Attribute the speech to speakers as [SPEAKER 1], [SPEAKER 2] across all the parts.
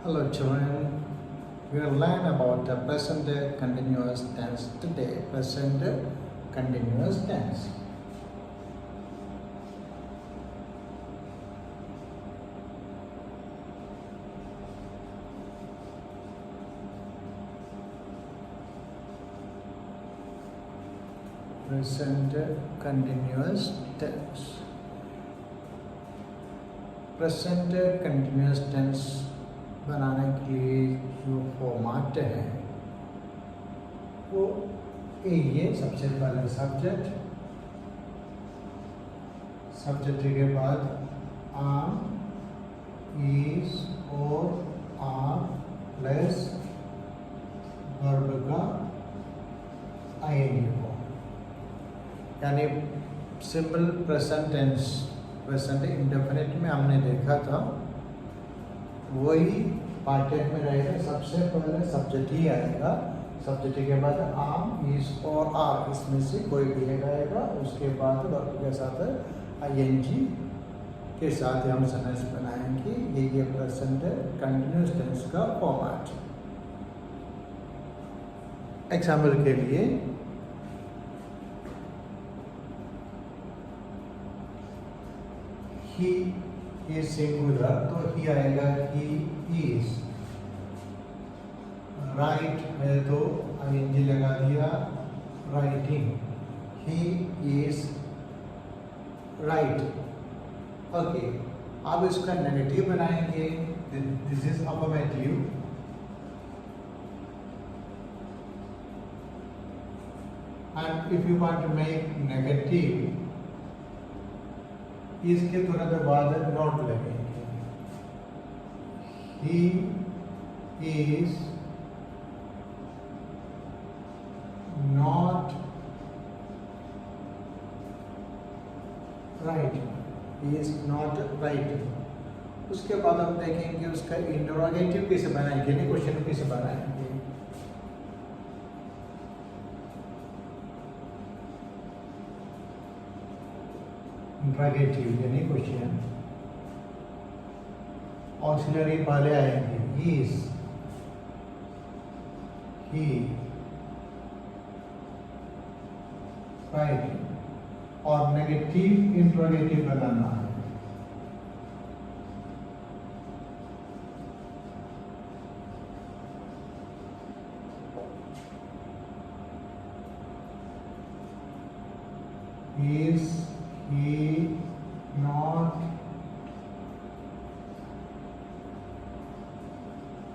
[SPEAKER 1] Hello children, we will learn about the present continuous tense today. Present continuous tense. Present continuous tense. Present continuous tense बनाने के लिए जो format है वो ये सबसे पहले सब्जेक्ट के बाद आम, इज और आर प्लस वर्ब का आईएनजी फॉर्म, यानी simple present tense. Present indefinite में हमने देखा था वही पार्टेट में रहेगा। सबसे पहले सब्जेक्ट ही आएगा, सब्जेक्ट के बाद आम, इज और आर, इसमें से कोई भी एक आएगा। उसके बाद वर्ब के साथ आईएनजी के साथ हम सेंटेंस बनाएंगे। ये प्रेजेंट कंटिन्यूअस टेंस का फॉर्मेट। एग्जाम्पल के लिए ही इज सिंगुलर तो ही आएगा ही इज। राइट है तो आईएनजी लगा दिया, writing. He is write. Okay, अब इसका नेगेटिव बनाएंगे। This is affirmative. And if you want to make negative, इसके तुरंत बाद नॉट लगेंगे। He is not write, he is not write. उसके बाद हम देखेंगे उसका इंटरोगेटिव कैसे बनाएंगे, यानी क्वेश्चन कैसे बनाएंगे। इंटरोगेटिव यानी क्वेश्चन। ऑक्सिलरी पहले आएंगे, इज, ही, राइट, और नेगेटिव इंटरोगेटिव बनाना है। Is he not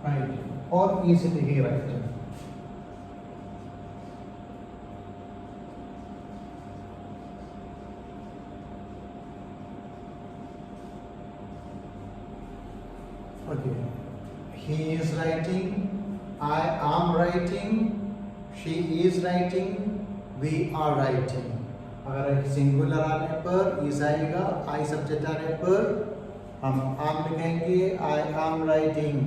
[SPEAKER 1] right, or is it he right? Okay, he is writing, I am writing, she is writing, we are writing। अगर singular आने पर is आएगा, I subject आने पर हम आम लिखेंगे, आई एम राइटिंग।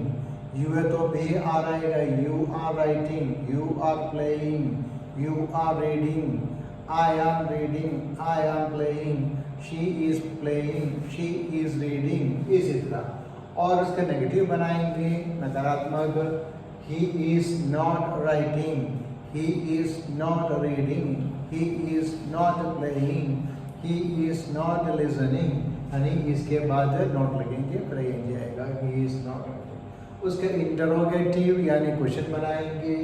[SPEAKER 1] यू है तो भी आर आएगा, you are writing, you are playing, you are reading, I am reading, I am playing, she is playing, she is reading, इसी तरह। और उसके नेगेटिव बनाएंगे, नकारात्मक। He is not writing, he is not reading, he is not playing, he is not listening, यानी इसके बाद not लगेंगे, फिर ये आएगा he is not writing। उसके इंटरोगेटिव यानी क्वेश्चन बनाएंगे,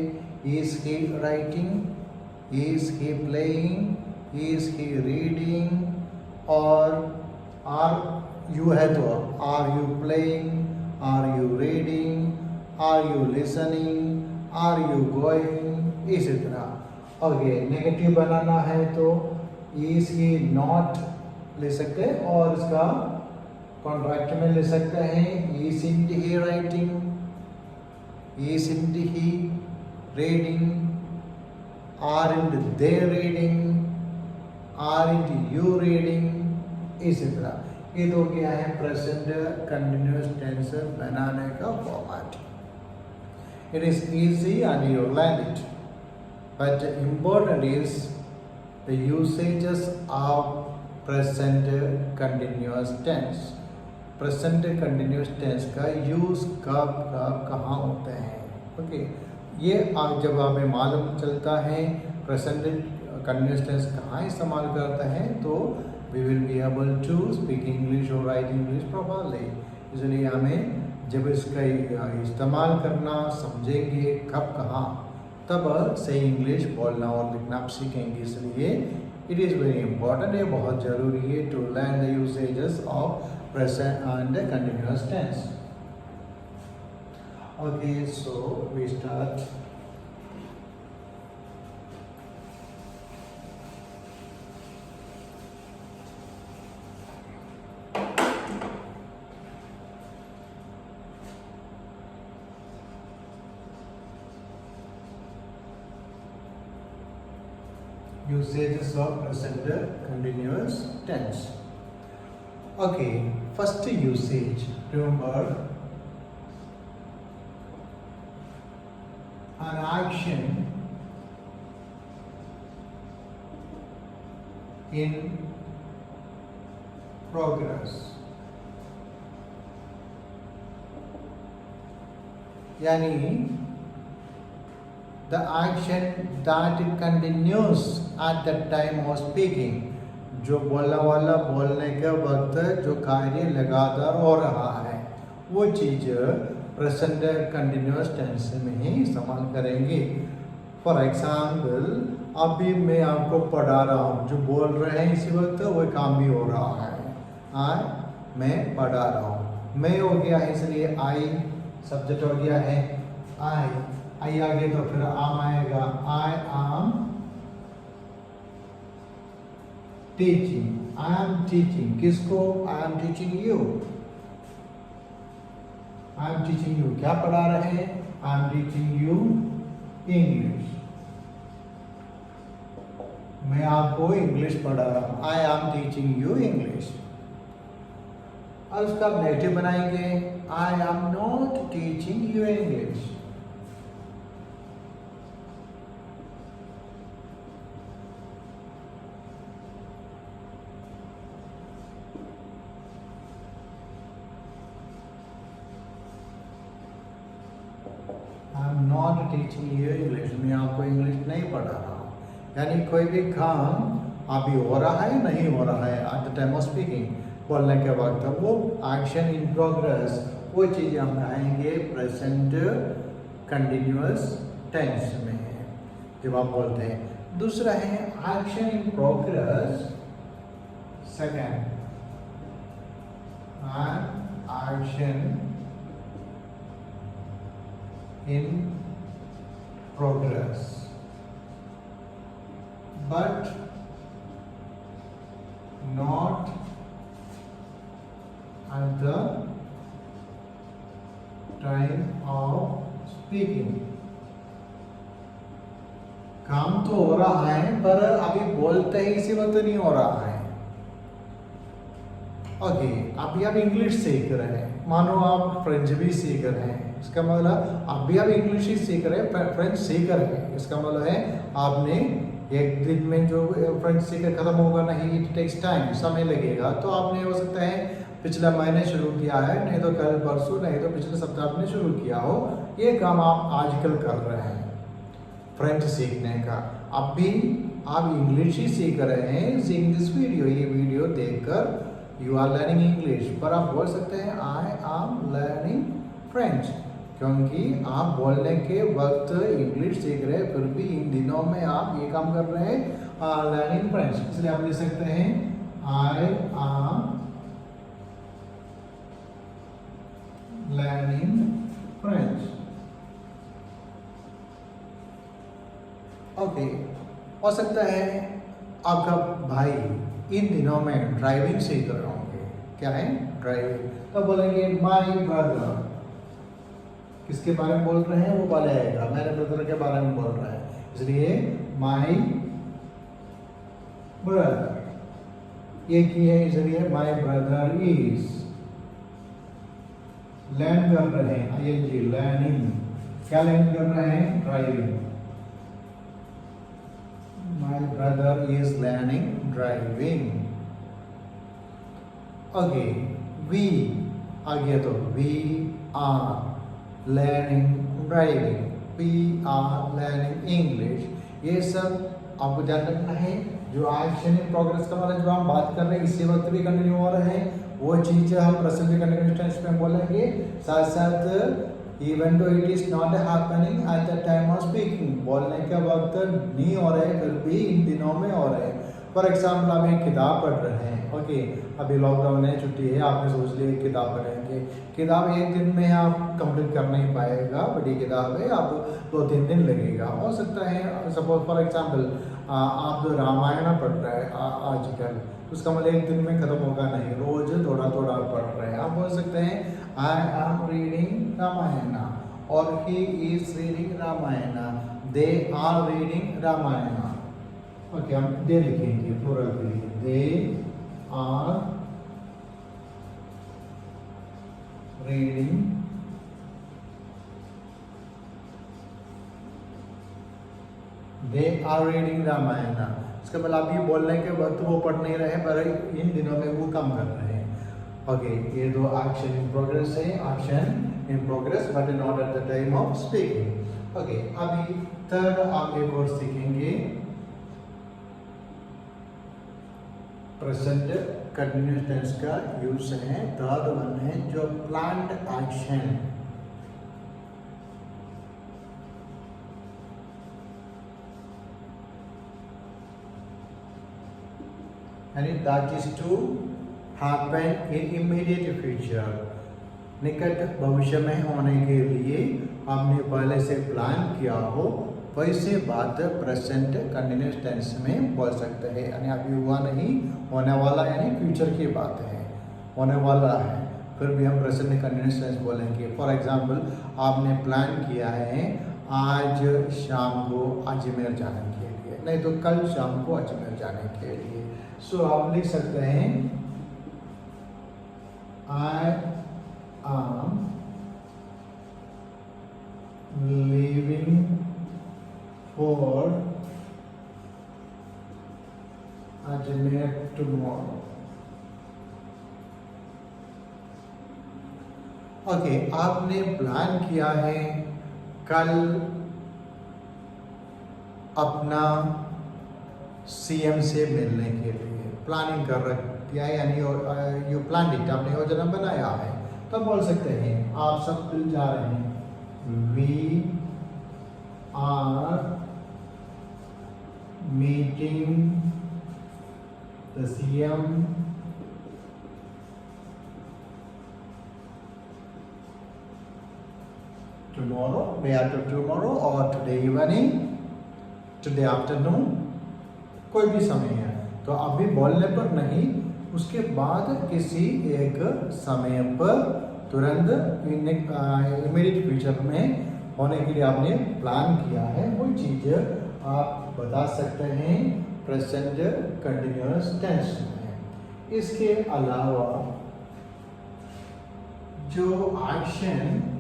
[SPEAKER 1] is he writing, is he playing, is he reading, और are you है तो are you playing, are you reading, are you listening, are you going, इसी तरह। ओके, नेगेटिव बनाना है तो इज ही नॉट ले सकते हैं, और इसका कॉन्ट्रैक्ट में ले सकते हैं, isn't he writing, isn't he reading, aren't they reading, aren't you reading, इसी तरह। ये तो क्या है प्रेजेंट कंटिन्यूअस टेंस बनाने का format. It is easy and you learn it, but important is the usages of present continuous tense. Present continuous tense का use कब कब कहाँ होते हैं। ओके, ये जब हमें मालूम चलता है प्रेजेंट कंटिन्यूस टेंस कहाँ इस्तेमाल करता है, तो we will be able to speak English और राइट इंग्लिश प्रॉपरली। इसलिए हमें जब इसका इस्तेमाल करना समझेंगे कब कहाँ, तब सही इंग्लिश बोलना और लिखना आप सीखेंगे। इसलिए इट इज़ वेरी इंपॉर्टेंट, ये बहुत ज़रूरी है to learn the usages of present and continuous tense. Okay, so we start. Usages of present continuous tense. Okay, first usage. Remember, an action in progress. Yani, the action that continues at the time of speaking, जो बोलने वाला बोलने के वक्त जो कार्य लगातार हो रहा है, वो चीज़ प्रेजेंट कंटिन्यूअस टेंस में ही इस्तेमाल करेंगे। फॉर एग्जाम्पल, अभी मैं आपको पढ़ा रहा हूँ, जो बोल रहे हैं इसी वक्त वो काम भी हो रहा है। मैं पढ़ा रहा हूँ, मैं हो गया है, इसलिए आई सब्जेक्ट हो गया है। आई आगे तो फिर आम आएगा। आई आम टीचिंग। आई एम टीचिंग किसको? I am teaching you. I am teaching you क्या पढ़ा रहे हैं? I am teaching you English. मैं आपको इंग्लिश पढ़ा रहा हूँ। I am teaching you English. और उसका नेगेटिव बनाएंगे, I am not teaching you English. Not teaching you English, मैं आपको इंग्लिश नहीं पढ़ा रहा हूँ। यानी कोई भी काम अभी हो रहा है नहीं हो रहा है eight the time of speaking, बोलने के वक्त, वो एक्शन इन प्रोग्रेस, वो चीज़ हम कहेंगे प्रेजेंट कंटिन्यूअस टेंस में है जब आप बोलते हैं। दूसरा है action in progress. Second, action in progress, but not at the time of speaking. काम तो हो रहा है पर अभी बोलते ही इसी वक्त नहीं हो रहा है। ओके, अभी आप इंग्लिश सीख रहे हैं, मानो आप फ्रेंच भी सीख रहे हैं, इसका मतलब अभी आप इंग्लिश ही सीख रहे हैं, फ्रेंच सीख रहे हैं। इसका मतलब है आपने एक दिन में जो फ्रेंच सीखकर खत्म होगा नहीं, इट टेक्स टाइम, समय लगेगा। तो आपने हो सकता है पिछला महीने शुरू किया है, नहीं तो कल परसों, नहीं तो पिछले सप्ताह आपने शुरू किया हो। ये काम आप आजकल कर रहे हैं फ्रेंच सीखने का। अब भी आप इंग्लिश ही सीख रहे हैं। सीइंग दिस वीडियो, ये वीडियो देखकर यू आर लर्निंग इंग्लिश, पर आप बोल सकते हैं आई एम लर्निंग फ्रेंच, क्योंकि आप बोलने के वक्त इंग्लिश सीख रहे हैं, फिर भी इन दिनों में आप ये काम कर रहे हैं लर्निंग फ्रेंच। इसलिए आप लिख सकते हैं I am learning French. Okay, हो सकता है आपका भाई इन दिनों में ड्राइविंग सीख रहे होंगे। क्या है? ड्राइविंग। तो बोलेंगे माई ब्रदर। किसके बारे में बोल रहे हैं? वो वाले आएगा, मेरे ब्रदर के बारे में बोल रहा है, इसलिए माई ब्रदर। एक ही है, इसलिए माई ब्रदर इज। लर्न कर रहे हैं, आईएनजी लर्निंग। क्या लर्न कर रहे हैं? Driving. My brother is learning driving. Okay, we आगे तो we are learning driving, we are learning English. ये सब आपको ध्यान रखना है। जो एक्शन इन प्रोग्रेस का मतलब जो हम बात कर रहे हैं इसी वक्त भी कंटिन्यू हो रहे हैं, वो चीजें हम प्रेजेंट भी कंटिन्यूअस टेंस में बोलेंगे। साथ साथ even though it is not happening at the time of speaking, बोलने के वक्त नहीं हो रहे फिर भी इन दिनों में हो रहे हैं। फॉर एग्जाम्पल आप एक किताब पढ़ रहे हैं, ओके, अभी लॉकडाउन है, छुट्टी है, आपने सोच लिया एक किताब पढ़ेंगे। किताब एक दिन में आप कंप्लीट कर नहीं पाएगा, बड़ी किताब है, आप 2-3 दिन लगेगा। हो सकता है सपोज फॉर एग्जाम्पल आप जो रामायण पढ़ रहे हैं आजकल, उसका मतलब एक दिन में खत्म होगा नहीं, रोज थोड़ा थोड़ा पढ़ रहे हैं। आप बोल सकते हैं आई एम रीडिंग रामायण और he is reading Ramayana, they are reading Ramayana. Okay, हम दे लिखेंगे प्लूरल के लिए, they are reading they are reading Ramayana. इसका मतलब आप ये बोलने के वक्त वो पढ़ नहीं रहे पर इन दिनों में वो काम कर रहे हैं। ओके, ये दो एक्शन इन प्रोग्रेस है, action in progress but not at the time of speaking. Okay, अभी थर्ड आप एक और सीखेंगे, प्रेजेंट कंटिन्यूअस टेंस का यूज है। थर्ड वन है जो प्लान्ड एक्शन, यानी that is to happen in immediate future, निकट भविष्य में होने के लिए आपने पहले से प्लान किया हो, वैसे बात प्रेजेंट कंटिन्यूअस टेंस में बोल सकते हैं। यानी अभी हुआ नहीं, होने वाला, यानी फ्यूचर की बात है, होने वाला है, फिर भी हम प्रेजेंट कंटिन्यूअस टेंस बोलेंगे। फॉर एग्जांपल आपने प्लान किया है आज शाम को अजमेर जाने के लिए, नहीं तो कल शाम को अजमेर जाने के लिए। सो आप लिख सकते हैं I am leaving for Ajmer tomorrow. Okay, आपने प्लान किया है कल अपना सीएम से मिलने के लिए, प्लानिंग कर रखी है, यानी यू प्लान इट, आपने योजना बनाया है। तो बोल सकते हैं आप सब मिल जा रहे हैं, we are meeting the CM tomorrow, day after tomorrow or today evening, today afternoon, कोई भी समय है। तो अभी बोलने पर नहीं, उसके बाद किसी एक समय पर तुरंत इमीडिएट फ्यूचर में होने के लिए आपने प्लान किया है, वो चीज़ आप बता सकते हैं प्रेजेंट कंटिन्यूअस टेंस में। इसके अलावा जो action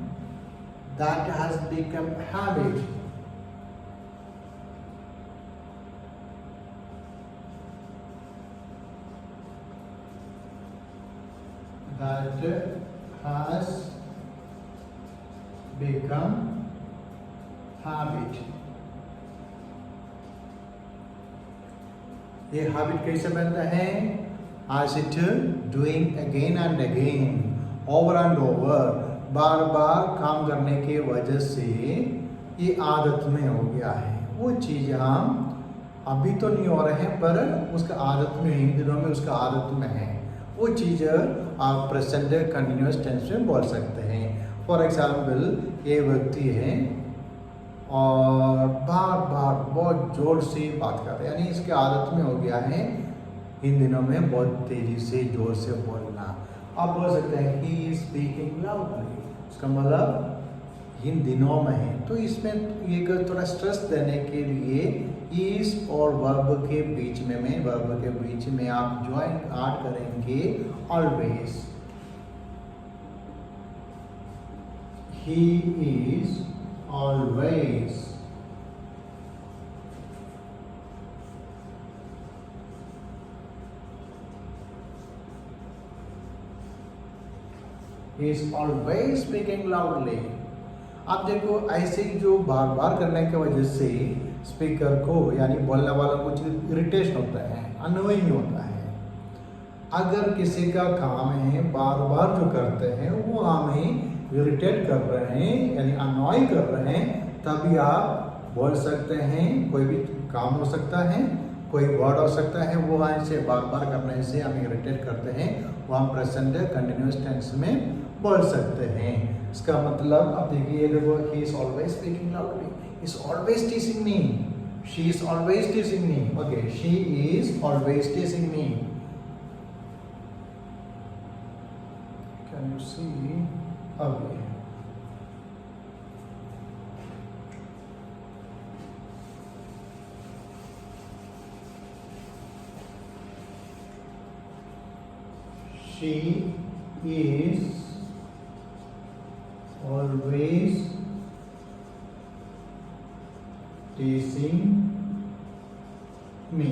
[SPEAKER 1] that has become habit, that has become habit। ये हैबिट कैसे बनता है? as it doing again and again, over and over, बार बार काम करने के वजह से ये आदत में हो गया है। वो चीज़ हम अभी तो नहीं हो रहे हैं पर उसका आदत में, इन दिनों में उसका आदत में है, वो चीज़ आप प्रेजेंट कंटिन्यूअस टेंस में बोल सकते हैं। फॉर एग्जाम्पल ये व्यक्ति है और बार बार बहुत जोर से बात कर रहे हैं, यानी इसके आदत में हो गया है इन दिनों में बहुत तेज़ी से जोर से बोलना। आप बोल सकते हैं ही इज स्पीकिंग लाउडली, उसका मतलब इन दिनों में है। तो इसमें एक थोड़ा स्ट्रेस देने के लिए इज और वर्ब के बीच में वर्ब के बीच में आप ज्वाइन ऐड करेंगे always. He is always he is always speaking loudly. आप देखो ऐसे जो बार बार करने की वजह से स्पीकर को यानी बोलने वालों को इरिटेशन होता है, अनोइंग होता है। अगर किसी का काम है बार बार जो करते हैं वो हमें इरिटेट कर रहे हैं यानी अनॉय कर रहे हैं, तभी आप बोल सकते हैं। कोई भी काम हो सकता है, कोई वर्ड हो सकता है, वो ऐसे बार बार करने से हम इरिटेट करते हैं, वो हम प्रेजेंट कंटिन्यूअस टेंस में बोल सकते हैं। इसका मतलब अब देखिए, देखो he is always speaking loudly, is always teaching me, she is always teaching me. Okay, she is always teaching me. Can you see? Okay, she is always teasing me.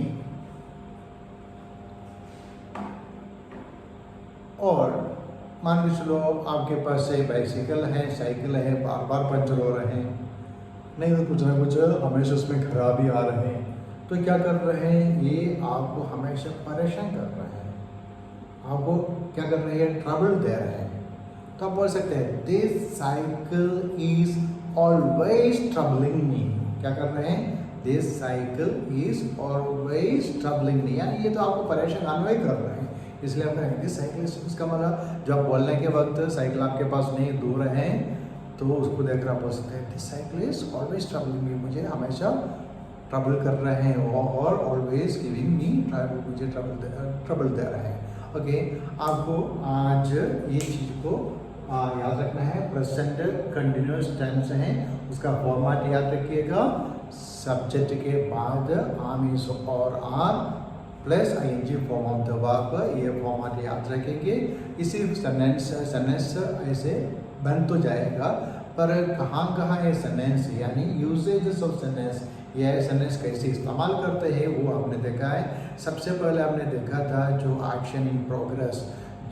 [SPEAKER 1] और मान के चलो आपके पास से बाइसिकल है, साइकिल है, बार बार puncture हो रहे हैं, नहीं तो कुछ ना कुछ हमेशा उसमें खराबी आ रहे हैं, तो क्या कर रहे हैं, ये आपको हमेशा परेशान कर रहे हैं, आपको क्या कर रहे हैं, ट्रबल दे रहे हैं। तो आप बोल सकते हैं this cycle is always troubling me. क्या कर रहे हैं, this cycle is always troubling me, यानी ये तो आपको परेशान अनवय कर रहे हैं, इसलिए आप कहेंगे दिस साइकिल। इसका मतलब जब बोलने के वक्त साइकिल आपके पास नहीं, दूर है, तो उसको देखकर आप बोल सकते हैं this cycle is always troubling me, मुझे हमेशा ट्रबल कर रहे हैं, और ऑलवेज गिविंग मी, मुझे ट्रबल दे रहे हैं। ओके, आपको आज ये चीज़ को याद रखना है। प्रेजेंट कंटिन्यूअस टेंस है, उसका फॉर्मेट याद रखिएगा। सब्जेक्ट के बाद आम, इज और are plus ING form of the verb, ये फॉर्मेट याद रखेंगे। इसी सेंटेंस ऐसे बन तो जाएगा, पर कहाँ कहाँ ये सेंटेंस यानी यूसेजेस ऑफ सेंटेंस, यह सेंटेंस कैसे इस्तेमाल करते हैं वो आपने देखा है। सबसे पहले आपने देखा था जो एक्शन इन प्रोग्रेस,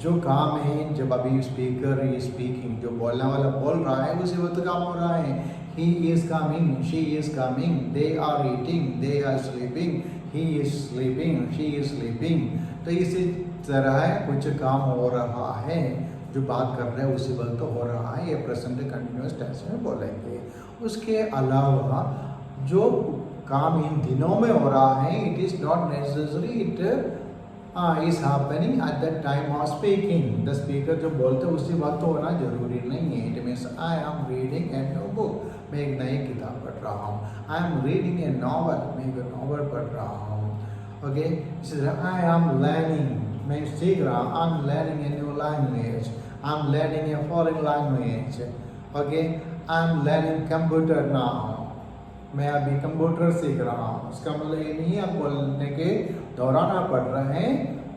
[SPEAKER 1] जो काम है, जब अभी स्पीकर इज स्पीकिंग, जो बोलने वाला बोल रहा है उसी वक्त काम हो रहा है। He is coming, she is coming, they are eating, they are sleeping, he is sleeping, she is sleeping. तो इसी तरह कुछ काम हो रहा है, जो बात कर रहे हैं उसी वक्त हो रहा है, ये प्रेजेंट कंटिन्यूअस टेंस में बोलेंगे। उसके अलावा जो काम इन दिनों में हो रहा है, it is not necessary it is happening at the time of speaking. The speaker जो बोलते हैं उसी वक्त होना जरूरी नहीं है। It means I am reading a new book, मैं एक नई किताब पढ़ रहा हूँ। आई एम रीडिंग ए नॉवल, मैं एक नॉवल पढ़ रहा हूँ। ओके, इसी तरह आई एम लर्निंग, मैं सीख रहा हूँ। I am learning a new language, I am learning a foreign language. Okay, I am learning computer now, मैं अभी कंप्यूटर सीख रहा हूँ। उसका मतलब ये नहीं आप बोलने के दौरान आप पढ़ रहे हैं,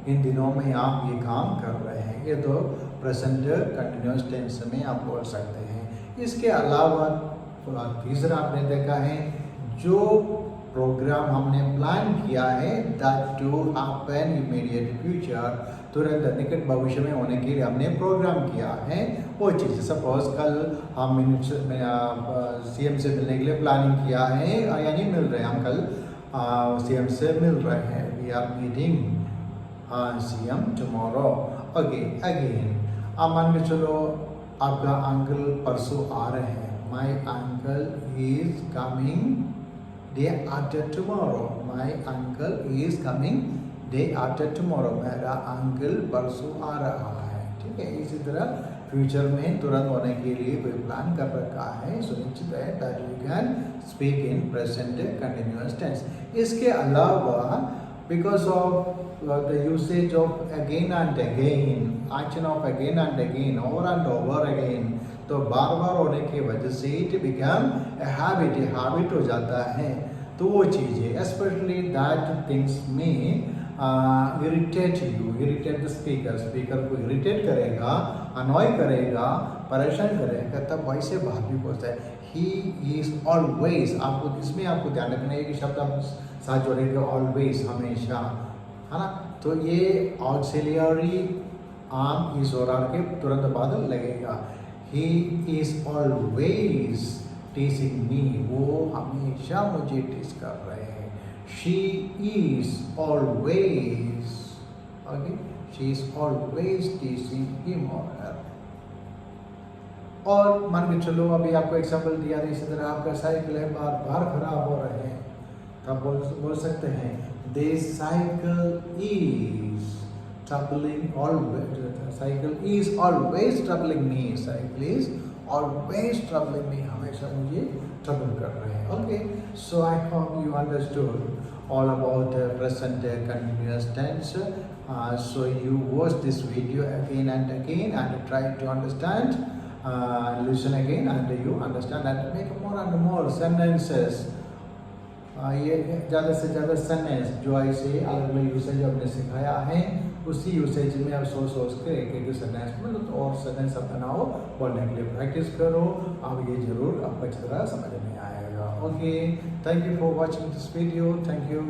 [SPEAKER 1] इन दिनों में आप ये काम कर रहे हैं। ये तो प्रेजेंट कंटिन्यूअस टेंस में आप बोल सकते हैं। इसके अलावा तीसरा आपने देखा है, जो प्रोग्राम हमने प्लान किया है that to happen immediate future, तुरंत निकट भविष्य में होने के लिए हमने प्रोग्राम किया है वो चीज़। सपोज कल हम सीएम से मिलने के लिए प्लानिंग किया है, यानी मिल रहे हैं हम कल सीएम से मिल रहे हैं। We are meeting CM tomorrow. Okay, again अब मान के चलो आपका अंकल परसों आ रहे हैं। My uncle is coming day after tomorrow, my uncle is coming day after tomorrow, मेरा अंकल परसों आ रहा है। ठीक है, इसी तरह फ्यूचर में तुरंत होने के लिए कोई प्लान कर रखा है, सुनिश्चित है that you can speak in present continuous tense. इसके अलावा because of the usage of again and again, action of again and again, over and over again, तो बार बार होने की वजह से इट बिकम ए हैबिट हो जाता है। तो वो चीज़ें स्पेशली दैट थिंग्स में irritate you, irritate the speaker, speaker को इरिटेट करेगा, अनॉय करेगा, परेशान करेगा, तब वैसे बात भी पहुँचता है। ही इज ऑलवेज, आपको इसमें आपको ध्यान रखना है कि शब्द आप साथ जोड़ेंगे ऑलवेज, हमेशा, है ना। तो ये ऑक्सिलियरी आम इज और आर के तुरंत बाद लगेगा। ही इज ऑलवेज टीचिंग मी, वो हमेशा मुझे टीच कर रहे हैं। She is always, okay, she is always teaching him और हर। और मान के चलो अभी आपको एग्जाम्पल दिया था, इसी तरह आपका साइकिल है बार बार खराब हो रहे हैं, तो आप बोल सकते हैं this cycle is troubling always, cycle is always troubling me, cycle is always troubling me, हमेशा मुझे ट्रबल कर रहे हैं। Okay, so I hope you understood all about present continuous tense. So you watch this video again and again and try to understand, listen again and you understand and make more and more sentences. ये ज़्यादा से ज़्यादा sentence जो ऐसे अलग अलग usage आपने सिखाया है, उसी यूसेज में आप सोच के एक सेंटेंस में तो और सेंटेंस आप बनाओ, बोलने के लिए प्रैक्टिस करो, अब ये जरूर आपको अच्छी तरह समझ में आएगा। Okay, thank you for watching this video, thank you.